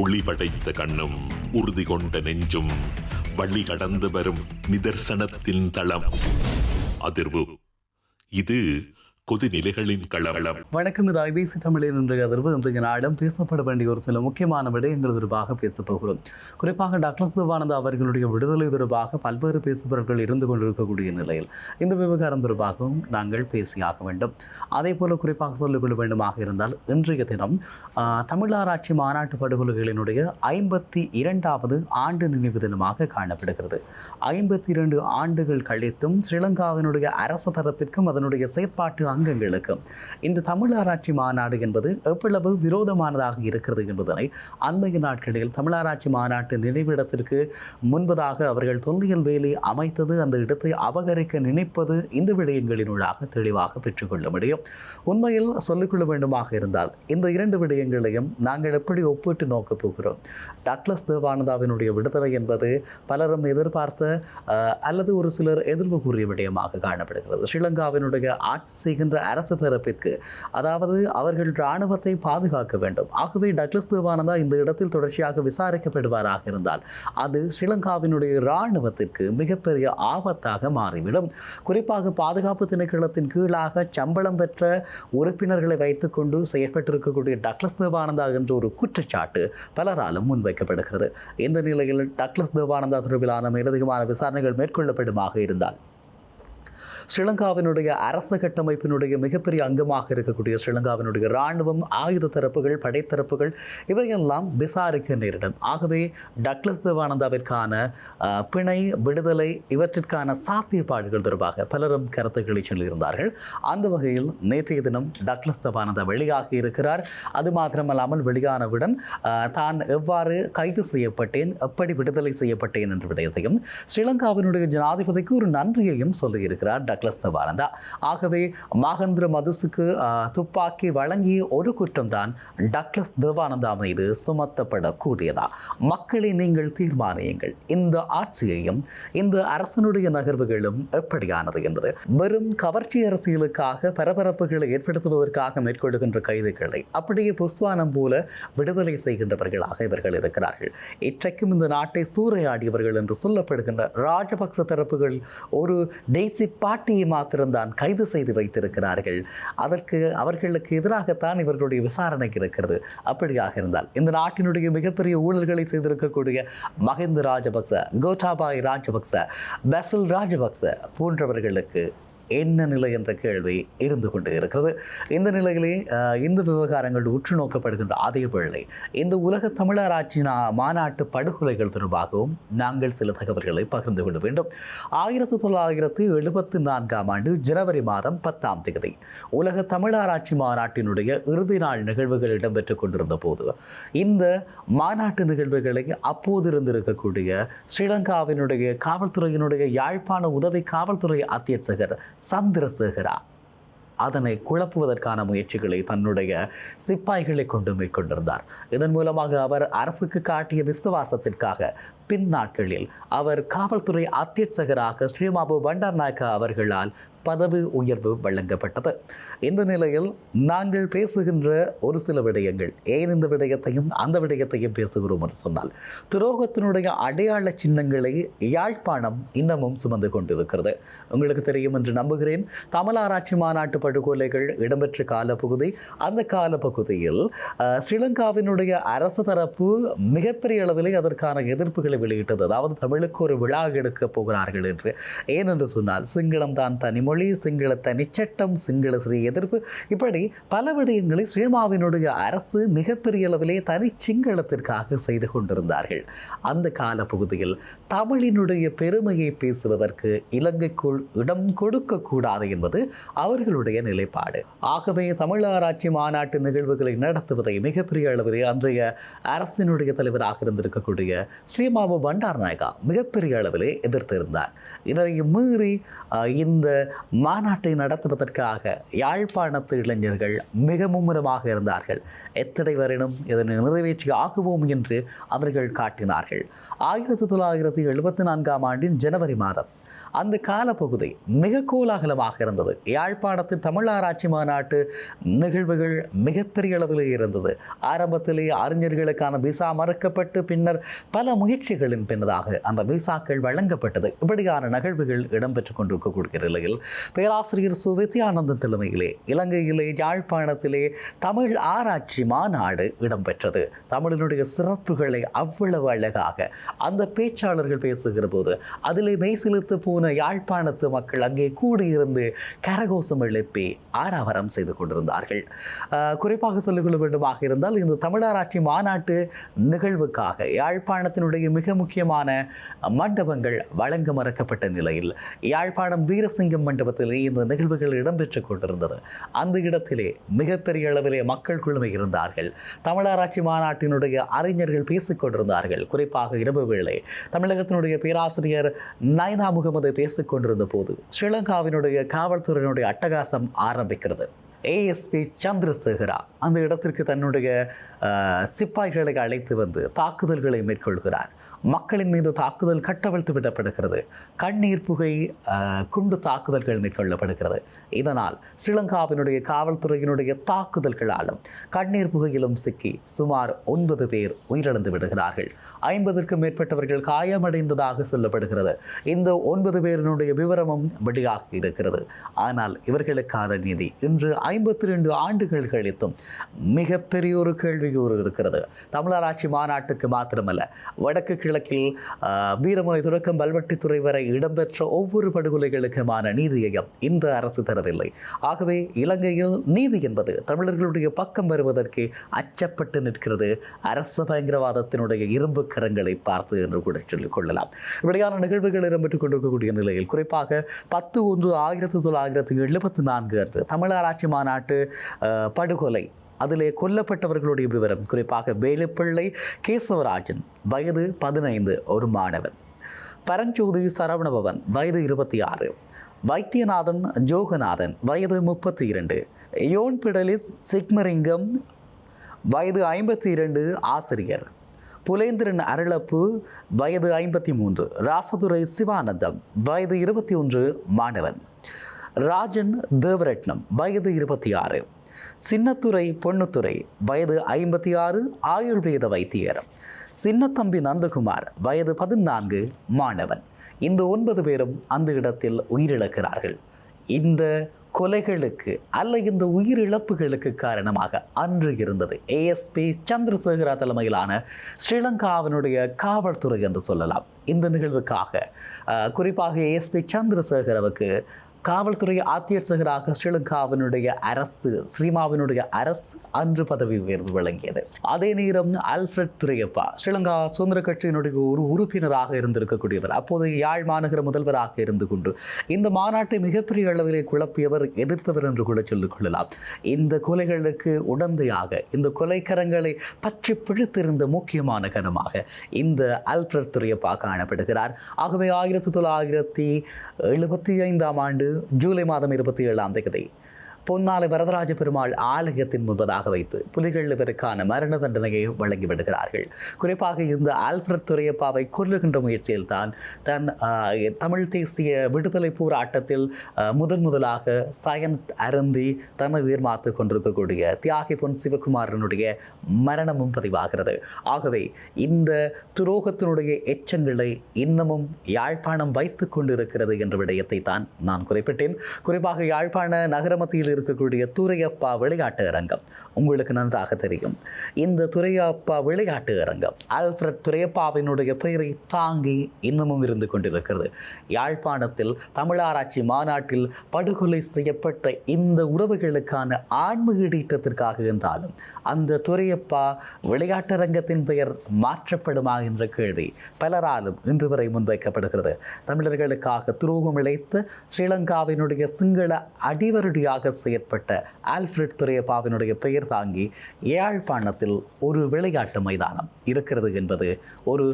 ஒளி படைத்த கண்ணும் உறுதி கொண்ட நெஞ்சும் வழி கடந்து வரும் நிதர்சனத்தின் தளம். அதிர்வு இது கொதிநிலைகளின் களவளம். வணக்கம், இது ஐபிசி தமிழின் இன்றைய அதிர்வு. இன்றைய நாளிடம் பேசப்பட வேண்டிய ஒரு சில முக்கியமான விடயங்கள் தொடர்பாக பேசப்போகிறோம். குறிப்பாக டாக்டர் தேவானந்தா அவர்களுடைய விடுதலை தொடர்பாக பல்வேறு பேசுபவர்கள் இருந்து கொண்டிருக்கக்கூடிய நிலையில் இந்த விவகாரம் தொடர்பாகவும் நாங்கள் பேசியாக வேண்டும். அதே போல குறிப்பாக சொல்லிக்கொள்ள வேண்டுமாக இருந்தால் இன்றைய தினம் தமிழராட்சி மாநாட்டு படுகொலைகளினுடைய 52வது ஆண்டு நினைவு தினமாக காணப்படுகிறது. 52 ஆண்டுகள் கழித்தும் ஸ்ரீலங்காவினுடைய அரசு தரப்பிற்கும் அதனுடைய செயற்பாட்டு அங்கங்களுக்கும் இந்த தமிழராட்சி மாநாடு என்பது எவ்வளவு விரோதமானதாக இருக்கிறது என்பதனை அண்மைய நாட்களில் தமிழராட்சி மாநாட்டு நினைவிடத்திற்கு முன்பதாக அவர்கள் தொல்லியல் வேலி அமைத்தது, அந்த இடத்தை அபகரிக்க நினைப்பது, இந்த விடயங்களினூடாக தெளிவாக பெற்றுக்கொள்ள முடியும். உண்மையில் சொல்லிக்கொள்ள வேண்டுமாக இருந்தால் இந்த இரண்டு விடயங்களையும் நாங்கள் எப்படி ஒப்பிட்டு நோக்கப் போகிறோம்? டாக்டர் தேவானந்தாவினுடைய விடுதலை என்பது பலரும் எதிர்பார்த்த அல்லது ஒரு சிலர் எதிர்ப்பு கூறிய விடயமாக காணப்படுகிறது. ஸ்ரீலங்காவினுடைய ஆட்சி செய்கின்ற அரசு தரப்பிற்கு, அதாவது அவர்கள் இராணுவத்தை பாதுகாக்க வேண்டும். ஆகவே டாக்டர் தேவானந்தா இந்த இடத்தில் தொடர்ச்சியாக விசாரிக்கப்படுவாராக இருந்தால் அது ஸ்ரீலங்காவினுடைய இராணுவத்திற்கு மிகப்பெரிய ஆபத்தாக மாறிவிடும். குறிப்பாக பாதுகாப்பு திணைக்களத்தின் கீழாக சம்பளம் பெற்ற உறுப்பினர்களை வைத்துக்கொண்டு செயற்பட்டிருக்கக்கூடிய டாக்டர் தேவானந்தா என்ற ஒரு குற்றச்சாட்டு பலராலும் முன்வைக்கப்படுகிறது. இந்த நிலையில் டாக்டர் தேவானந்தா தொடர்பிலான மேலதிகமான விசாரணைகள் மேற்கொள்ளப்படுமாக இருந்தால் ஸ்ரீலங்காவினுடைய அரச கட்டமைப்பினுடைய மிகப்பெரிய அங்கமாக இருக்கக்கூடிய ஸ்ரீலங்காவினுடைய இராணுவம், ஆயுத தரப்புகள், படைத்தரப்புகள் இவையெல்லாம் விசாரிக்க நேரிடும். ஆகவே டாக்டர் தேவானந்தாவிற்கான பிணை விடுதலை இவற்றிற்கான சாத்தியப்பாடுகள் தொடர்பாக பலரும் கருத்துக்களை சொல்லியிருந்தார்கள். அந்த வகையில் நேற்றைய தினம் டாக்டர் தேவானந்தா வெளியாகி இருக்கிறார். அது மாத்திரமல்லாமல் வெளியானவுடன் தான் எவ்வாறு கைது செய்யப்பட்டேன், எப்படி விடுதலை செய்யப்பட்டேன் என்ற விடயத்தையும் ஸ்ரீலங்காவினுடைய ஜனாதிபதிக்கு ஒரு நன்றியையும் சொல்லியிருக்கிறார் டாக்டர் தேவானந்தா. ஆகவே மகேந்திர மதுசுக்கு துப்பாக்கி வழங்கிய ஒரு குற்றம் தான் டாக்டர் தேவானந்தா மீது சுமத்தப்படக்கூடியதா? மக்களை நீங்கள் தீர்மானியுங்கள். இந்த ஆட்சியையும் இந்த அரசனுடைய நகர்வுகளும் எப்படியானது என்பது. வெறும் கவர்ச்சி அரசியலுக்காக பரபரப்புகளை ஏற்படுத்துவதற்காக மேற்கொள்கின்ற கைதுகளை அப்படியே புஸ்வானம் போல விடுதலை செய்கின்றவர்களாக இவர்கள் இருக்கிறார்கள். இன்றைக்கும் இந்த நாட்டை சூறையாடியவர்கள் என்று சொல்லப்படுகின்ற ராஜபக்ச தரப்புகள் ஒரு டெய்சி பாட்டியை மாத்திரம்தான் கைது செய்து வைத்திருக்கிறார்கள். அதற்கு அவர்களுக்கு எதிராகத்தான் இவர்களுடைய விசாரணை இருக்கிறது. அப்படியாக இருந்தால் இந்த நாட்டினுடைய மிகப்பெரிய ஊழல்களை செய்திருக்கக்கூடிய மஹிந்த ராஜபக்ச, கோட்டாபாய ராஜபக்ச, பசில் ராஜபக்ச போன்றவர்களுக்கு என்ன நிலை என்ற கேள்வி இருந்து கொண்டு இருக்கிறது. இந்த நிலையிலே இந்த விவகாரங்கள் உற்று நோக்கப்படுகின்ற அதே வேளை இந்த உலக தமிழராட்சி மாநாட்டு படுகொலைகள் தொடர்பாகவும் நாங்கள் சில தகவல்களை பகிர்ந்து கொள்ள வேண்டும். 1974ஆம் ஆண்டு ஜனவரி மாதம் 10ஆம் தேதி உலக தமிழராட்சி மாநாட்டினுடைய இறுதி நாள் நிகழ்வுகள் இடம்பெற்றுக் கொண்டிருந்த போது இந்த மாநாட்டு நிகழ்வுகளை அப்போது இருந்திருக்கக்கூடிய ஸ்ரீலங்காவினுடைய காவல்துறையினுடைய யாழ்ப்பாண உதவி காவல்துறை அத்தியட்சகர் சந்திரசேகரா அதனை குழப்புவதற்கான முயற்சிகளை தன்னுடைய சிப்பாய்களை கொண்டு மேற்கொண்டிருந்தார். இதன் மூலமாக அவர் அரசுக்கு காட்டிய விசுவாசத்திற்காக பின் நாட்களில் அவர் காவல்துறை அத்தியட்சகராக ஸ்ரீமாபு பண்டார்நாயக்கா அவர்களால் பதவி உயர்வு வழங்கப்பட்டது. இந்த நிலையில் நாங்கள் பேசுகின்ற ஒரு சில விடயங்கள், ஏன் இந்த விடயத்தையும் அந்த விடயத்தையும் பேசுகிறோம் என்று சொன்னால், துரோகத்தினுடைய அடையாள சின்னங்களை யாழ்ப்பாணம் இன்னமும் சுமந்து கொண்டிருக்கிறது. உங்களுக்கு தெரியும் என்று நம்புகிறேன். தமிழராட்சி மாநாட்டு படுகொலைகள் இடம்பெற்ற காலப்பகுதி, அந்த காலப்பகுதியில் ஸ்ரீலங்காவினுடைய அரசு தரப்பு மிகப்பெரிய அளவிலே அதற்கான எதிர்ப்புகளை வெளியிட்டது. அதாவது தமிழுக்கு ஒரு விழா எடுக்கப் போகிறார்கள் என்று. ஏனென்று சொன்னால் சிங்களம் தான் தனிமொழி, சிங்கள தனிச்சட்டம், சிங்கள ஸ்ரீ எதிர்ப்பு, இப்படி பல விடயங்களை ஸ்ரீமாவினுடைய அரசு மிகப்பெரிய அளவிலே தனி சிங்களத்திற்காக செய்து கொண்டிருந்தார்கள். அந்த காலப்பகுதியில் தமிழினுடைய பெருமையை பேசுவதற்கு இலங்கைக்குள் இடம் கொடுக்கக்கூடாது என்பது அவர்களுடைய நிலைப்பாடு. ஆகவே தமிழராட்சி மாநாட்டு நிகழ்வுகளை நடத்துவதை மிகப்பெரிய அளவிலே அன்றைய அரசினுடைய தலைவராக இருந்திருக்கக்கூடிய ஸ்ரீமாபு பண்டார்நாயக்கா மிகப்பெரிய அளவிலே எதிர்த்திருந்தார். இதனை மீறி இந்த மாநாட்டை நடத்துவதற்காக யாழ்ப்பாணத்து இளைஞர்கள் மிக மும்முரமாக இருந்தார்கள். எத்தனை வரினும் இதனை நிறைவேற்றி ஆகுவோம் என்று அவர்கள் காட்டினார்கள். 1974ஆம் ஆண்டின் ஜனவரி மாதம் அந்த காலப்பகுதி மிக கோலாகலமாக இருந்தது. யாழ்ப்பாணத்தின் தமிழாராய்ச்சி மாநாட்டு நிகழ்வுகள் மிகப்பெரிய அளவில் இருந்தது. ஆரம்பத்திலேயே அறிஞர்களுக்கான விசா மறுக்கப்பட்டு பின்னர் பல முயற்சிகளின் பின்னதாக அந்த விசாக்கள் வழங்கப்பட்டது. இப்படியான நிகழ்வுகள் இடம்பெற்றுக் கொண்டிருக்கக்கூடிய நிலையில் பேராசிரியர் சு வித்யானந்தன் தலைமையிலே இலங்கையிலே யாழ்ப்பாணத்திலே தமிழ் ஆராய்ச்சி மாநாடு இடம்பெற்றது. தமிழினுடைய சிறப்புகளை அவ்வளவு அழகாக அந்த பேச்சாளர்கள் பேசுகிற போது அதிலே மெய்சிலித்து போன யாழ்ப்பாணத்து மக்கள் அங்கே கூடியிருந்து கரகோஷம் எழுப்பி ஆரவாரம் செய்து கொண்டிருந்தார்கள். குறிப்பாக சொல்லிக்கொள்ள வேண்டுமாக இருந்தால் இந்த தமிழராட்சி மாநாட்டு நிகழ்வுக்காக யாழ்ப்பாணத்தினுடைய மிக முக்கியமான மண்டபங்கள் வழங்க மறுக்கப்பட்ட நிலையில் யாழ்ப்பாணம் வீரசிங்கம் மண்டபத்திலே இந்த நிகழ்வுகள் இடம்பெற்றுக் கொண்டிருந்தது. அந்த இடத்திலே மிகப்பெரிய அளவிலே மக்கள் குழுமை இருந்தார்கள். தமிழராட்சி மாநாட்டினுடைய அறிஞர்கள் பேசிக் கொண்டிருந்தார்கள். குறிப்பாக இரவு வேளை தமிழகத்தினுடைய பேராசிரியர் நயனா முகமது பேசிக் கொண்டிருந்த போது ஸ்ரீலங்காவினுடைய காவல்துறையினுடைய அட்டகாசம் ஆரம்பிக்கிறது. ஏஎஸ்பி சந்திரசேகரா அந்த இடத்திற்கு தன்னுடைய சிப்பாய்களை அழைத்து வந்து தாக்குதல்களை மேற்கொள்கிறார். மக்களின் மீது தாக்குதல் கட்டவிழ்த்து விடப்படுகிறது. கண்ணீர் புகை குண்டு தாக்குதல்கள் மேற்கொள்ளப்படுகிறது. இதனால் ஸ்ரீலங்காவினுடைய காவல்துறையினுடைய தாக்குதல்களாலும் கண்ணீர் புகையிலும் சிக்கி சுமார் 9 பேர் உயிரிழந்து விடுகிறார்கள். 50க்கும் மேற்பட்டவர்கள் காயமடைந்ததாக சொல்லப்படுகிறது. இந்த 9 பேரினுடைய விவரமும் வெளியாகி இருக்கிறது. ஆனால் இவர்களுக்கான நீதி இன்று 52 ஆண்டுகள் கழித்தும் மிகப்பெரிய ஒரு கேள்வியூறு இருக்கிறது. தமிழராட்சி மாநாட்டுக்கு மாத்திரமல்ல, வடக்கு கிழக்கில் வீரமுனை துறக்கம் பல்வெட்டித்துறை வரை இடம்பெற்ற ஒவ்வொரு படுகொலைகளுக்குமான நீதியையும் இந்த அரசு தரவில்லை. ஆகவே இலங்கையில் நீதி என்பது தமிழர்களுடைய பக்கம் வருவதற்கு அச்சப்பட்டு நிற்கிறது. அரசு பயங்கரவாதத்தினுடைய இரும்பு கரங்களை பார்த்து என்று கூட சொல்லிக் கொள்ளலாம். இப்படியான நிகழ்வுகள் இடம்பெற்றுக் கொண்டிருக்கக்கூடிய நிலையில் குறிப்பாக 10/1/1974 அன்று தமிழராட்சி மாநாட்டு படுகொலை அதிலே கொல்லப்பட்டவர்களுடைய விவரம் குறிப்பாக வேலுப்பிள்ளை கேசவராஜன் வயது 15 ஒரு மாணவன், பரஞ்சோதி சரவணபவன் வயது 26, வைத்தியநாதன் ஜோகநாதன் வயது 32, யோன் பிடலிஸ் சிக்மரிங்கம் வயது 52 ஆசிரியர், புலேந்திரன் அருளப்பு வயது 53, ராசதுரை சிவானந்தம் வயது 21 மாணவன், ராஜன் தேவரட்னம் வயது 26, சின்னத்துறை பொன்னுத்துறை வயது 56 ஆயுர்வேத வைத்தியர், சின்னத்தம்பி நந்தகுமார் வயது 14 மாணவன். இந்த 9 பேரும் அந்த இடத்தில் உயிரிழக்கிறார்கள். இந்த கொலைகளுக்கு அல்ல இந்த உயிரிழப்புகளுக்கு காரணமாக அன்று இருந்தது ஏஎஸ்பி சந்திரசேகரா தலைமையிலான ஸ்ரீலங்காவினுடைய காவல்துறை என்று சொல்லலாம். இந்த நிகழ்வுக்காக குறிப்பாக ஏஎஸ்பி சந்திரசேகரவுக்கு காவல்துறை ஆத்தியட்சகராக ஸ்ரீலங்காவினுடைய அரசு ஸ்ரீமாவினுடைய அரசு அன்று பதவி உயர்வு வழங்கியது. அதே நேரம் அல்ஃபிரட் துரையப்பா ஸ்ரீலங்கா சுதந்திர கட்சியினுடைய ஒரு உறுப்பினராக இருந்திருக்கக்கூடியவர், அப்போது யாழ் மாநகர முதல்வராக இருந்து கொண்டு இந்த மாநாட்டை மிகப்பெரிய அளவிலே குழப்பியவர், எதிர்த்தவர் என்று கூட சொல்லிக் கொள்ளலாம். இந்த கொலைகளுக்கு உடந்தையாக இந்த கொலைக்கரங்களை பற்றி பிடித்திருந்த முக்கியமான கனமாக இந்த அல்ஃபிரட் துரையப்பா காணப்படுகிறார். ஆகவே 1975ஆம் ஆண்டு ஜூலை மாதம் 27ஆம் தேதி பொன்னாலை வரதராஜ பெருமாள் ஆலயத்தின் முன்பதாக வைத்து புலிகள் இவருக்கான மரண தண்டனையை வழங்கிவிடுகிறார்கள். குறிப்பாக இந்த ஆல்ஃபிரட் துரையப்பாவை கொல்லுகின்ற முயற்சியில் தான் தன் தமிழ் தேசிய விடுதலை போராட்டத்தில் முதலாக சயன்ட் அருந்தி தன்னை உயிர் மாற்றிக் கொண்டிருக்கக்கூடிய தியாகி பொன் சிவகுமாரனுடைய மரணமும் பதிவாகிறது. ஆகவே இந்த துரோகத்தினுடைய எச்சங்களை இன்னமும் யாழ்ப்பாணம் வைத்துக் கொண்டிருக்கிறது என்ற விடயத்தை தான் நான் குறிப்பிட்டேன். குறிப்பாக யாழ்ப்பாண நகர மத்தியில் இருக்கக்கூடிய துரையப்பா விளையாட்டு அரங்கம் உங்களுக்கு நன்றாக தெரியும். இந்த துரையப்பா விளையாட்டு அரங்கம் ஆல்ஃபிரட் துரையப்பாவினுடைய பெயரை தாங்கி இன்னமும் இருந்து கொண்டிருக்கிறது. யாழ்ப்பாணத்தில் தமிழாராய்ச்சி மாநாட்டில் படுகொலை செய்யப்பட்ட இந்த உறவுகளுக்கான ஆன்ம ஈடேற்றத்திற்காக இருந்தாலும் அந்த துரையப்பா விளையாட்டரங்கத்தின் பெயர் மாற்றப்படுமா என்ற கேள்வி பலராலும் இன்று வரை முன்வைக்கப்படுகிறது. தமிழர்களுக்காக துரோகம் இழைத்து ஸ்ரீலங்காவினுடைய சிங்கள அடிவருடியாக செயற்பட்ட ஆல்ஃபிரட் துரையப்பாவினுடைய பெயர் தாங்கி யாழ்ப்பாணத்தில் ஒரு விளையாட்டு மைதானம் இருக்கிறது என்பது ஒரு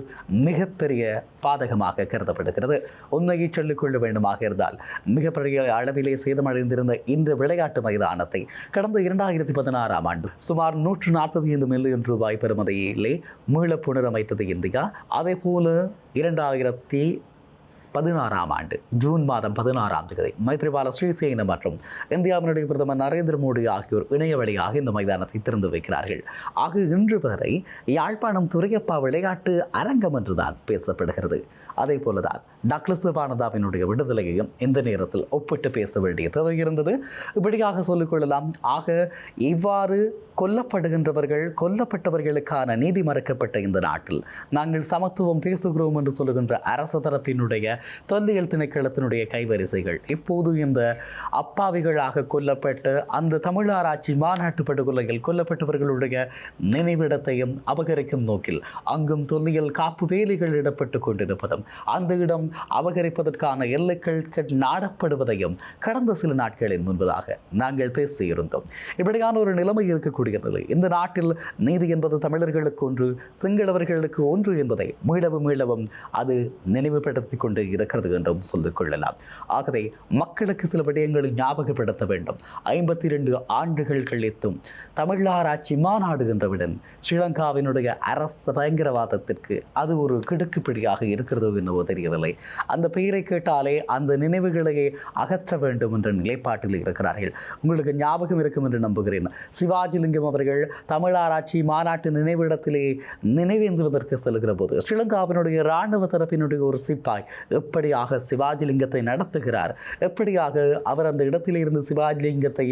மிகப்பெரிய பாதகமாக கருதப்படுகிறது. உண்மையை சொல்லிக்கொள்ள வேண்டுமாக இருந்தால் மிகப்பெரிய அளவிலே சேதமடைந்திருந்த இந்த விளையாட்டு மைதானத்தை கடந்த 2016ஆம் ஆண்டு சுமார் 145 மில்லியன் ரூபாய் பெறுமதியிலே மீள புனரமைத்தது இந்தியா. அதே போல 2016 ஆண்டு ஜூன் மாதம் 16ஆம் தேதி மைத்ரிபால ஸ்ரீசேன மற்றும் இந்தியாவினுடைய பிரதமர் நரேந்திர மோடி ஆகியோர் இணைய வழியாக இந்த மைதானத்தை திறந்து வைக்கிறார்கள். ஆக இன்று வரை யாழ்ப்பாணம் துரையப்பா விளையாட்டு அரங்கம் என்றுதான் பேசப்படுகிறது. அதே போலதான் டக்ளஸ் தேவானந்தாவினுடைய விடுதலையையும் இந்த நேரத்தில் ஒப்பிட்டு பேச வேண்டிய தேவை இருந்தது. இப்படியாக சொல்லிக்கொள்ளலாம். ஆக இவ்வாறு கொல்லப்பட்டவர்களுக்கான நீதி மறுக்கப்பட்ட இந்த நாட்டில் நாங்கள் சமத்துவம் பேசுகிறோம் என்று சொல்லுகின்ற அரசு தரப்பினுடைய தொல்லியல் திணைக்களத்தினுடைய கைவரிசைகள் இப்போது இந்த அப்பாவிகளாக கொல்லப்பட்டு அந்த தமிழாராய்ச்சி மாநாட்டு படுகொலையில் கொல்லப்பட்டவர்களுடைய நினைவிடத்தையும் அபகரிக்கும் நோக்கில் அங்கும் தொல்லியல் காப்பு வேலிகள் இடப்பட்டு கொண்டிருப்பதும் அந்த இடம் அபகரிப்பதற்கான எல்லைகள் நாடப்படுவதையும் கடந்த சில நாட்களின் முன்பதாக நாங்கள் பேசியிருந்தோம். இப்படியான ஒரு நிலைமை இருக்கக்கூடிய நிலை. இந்த நாட்டில் நீதி என்பது தமிழர்களுக்கு ஒன்று, சிங்களவர்களுக்கு ஒன்று என்பதை மீளவும் அது நினைவுபடுத்திக் கொண்டு இருக்கிறது என்றும் சொல்லிக் கொள்ளலாம். ஆகவே மக்களுக்கு சில விடயங்களை ஞாபகப்படுத்த வேண்டும். 52 ஆண்டுகள் கழித்தும் தமிழாராய்ச்சி மாநாடு என்றவுடன் ஸ்ரீலங்காவினுடைய அரச பயங்கரவாதத்திற்கு அது ஒரு கிடுக்குப்பிடியாக இருக்கிறதோ என்னவோ தெரியவில்லை. அந்த பெயரை கேட்டாலே அந்த நினைவுகளையே அகற்ற வேண்டும் என்ற நிலைப்பாட்டில் இருக்கிறார்கள். உங்களுக்கு ஞாபகம் இருக்கும் என்று நம்புகிறேன். சிவாஜிலிங்கம் அவர்கள் தமிழாராய்ச்சி மாநாட்டு நினைவிடத்திலே நினைவேந்துவதற்கு செல்கிற போது ஸ்ரீலங்காவினுடைய இராணுவ தரப்பினுடைய ஒரு சிப்பாய் எப்படியாக சிவாஜிலிங்கத்தை நடத்துகிறார், எப்படியாக அவர் அந்த இடத்திலே இருந்து சிவாஜிலிங்கத்தை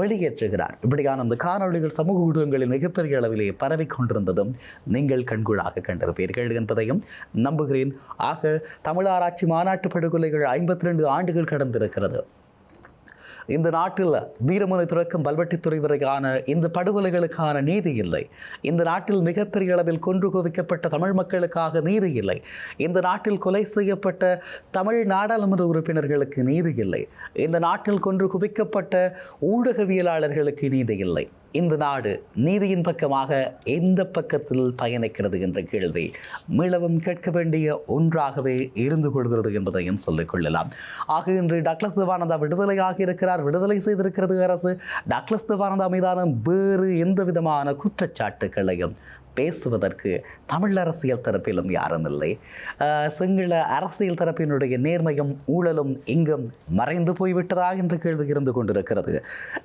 வெளியேற்றுகிறார். இப்படியான அந்த காணொளிகள் சமூக ஊடகங்களில் மிகப்பெரிய அளவிலே பரவி கொண்டிருந்ததும் நீங்கள் கண்கூடாக கண்டிருப்பீர்கள் என்பதையும் நம்புகிறேன். ஆக தமிழாராய்ச்சி மாநாட்டு படுகொலைகள் 52 ஆண்டுகள் கடந்திருக்கிறது. இந்த நாட்டில் வீரமுனை துறக்கும் பல்வெட்டித்துறை வரைக்கான இந்த படுகொலைகளுக்கான நீதி இல்லை. இந்த நாட்டில் மிகப்பெரிய அளவில் கொன்று குவிக்கப்பட்ட தமிழ் மக்களுக்காக நீதி இல்லை. இந்த நாட்டில் கொலை செய்யப்பட்ட தமிழ் நாடாளுமன்ற உறுப்பினர்களுக்கு நீதி இல்லை. இந்த நாட்டில் கொன்று குவிக்கப்பட்ட ஊடகவியலாளர்களுக்கு நீதி இல்லை. இந்த நாடு நீதியின் பக்கமாக எந்த பக்கத்தில் பயணிக்கிறது என்ற கேள்வி மீளவும் கேட்க வேண்டிய ஒன்றாகவே இருந்து கொள்கிறது என்பதையும் சொல்லிக் கொள்ளலாம். ஆக இன்று டக்ளஸ் தேவானந்தா விடுதலையாக இருக்கிறார், விடுதலை செய்திருக்கிறது அரசு. டக்ளஸ் தேவானந்தா மீதான வேறு எந்த விதமான குற்றச்சாட்டுகளையும் பேசுவதற்கு தமிழ் அரசியல் தரப்பிலும் யாரும் இல்லை. சிங்கள அரசியல் தரப்பினுடைய நேர்மையும் ஊழலும் இங்கும் மறைந்து போய்விட்டதா என்ற கேள்வி இருந்து கொண்டிருக்கிறது.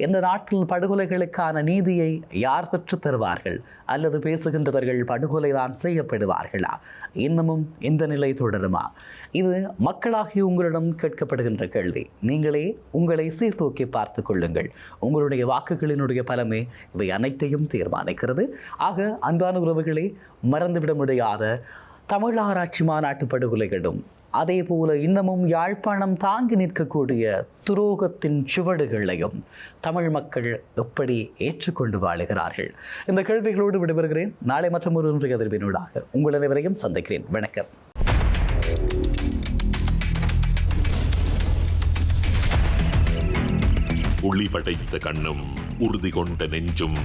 இந்த நாட்டில் படுகொலைகளுக்கான நீதியை யார் பெற்றுத் தருவார்கள்? அல்லது பேசுகின்றவர்கள் படுகொலைதான் செய்யப்படுவார்களா? இன்னமும் இந்த நிலை தொடருமா? இது மக்களாகிய உங்களிடம் கேட்கப்படுகின்ற கேள்வி. நீங்களே உங்களை சீர்தூக்கி பார்த்து கொள்ளுங்கள். உங்களுடைய வாக்குகளினுடைய பலமே இவை அனைத்தையும் தீர்மானிக்கிறது. ஆக அன்பான உறவுகளே, மறந்துவிட முடியாத தமிழாராய்ச்சி மாநாட்டு படுகொலைகளும் அதே போல இன்னமும் யாழ்ப்பாணம் தாங்கி நிற்கக்கூடிய துரோகத்தின் சுவடுகளையும் தமிழ் மக்கள் எப்படி ஏற்றுக்கொண்டு வாழுகிறார்கள்? இந்த கேள்விகளோடு விடைபெறுகிறேன். நாளை மற்றும் ஒரு இன்றைய எதிர்வினூடாக உங்கள் அனைவரையும் சந்திக்கிறேன். வணக்கம். ஒளி படைத்த கண்ணும் உறுதி கொண்ட நெஞ்சும்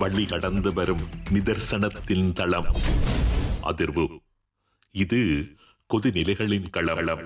வழி கடந்து வரும் நிதர்சனத்தின் தளம். அதிர்வு. இது கொதிநிலைகளின் களம்.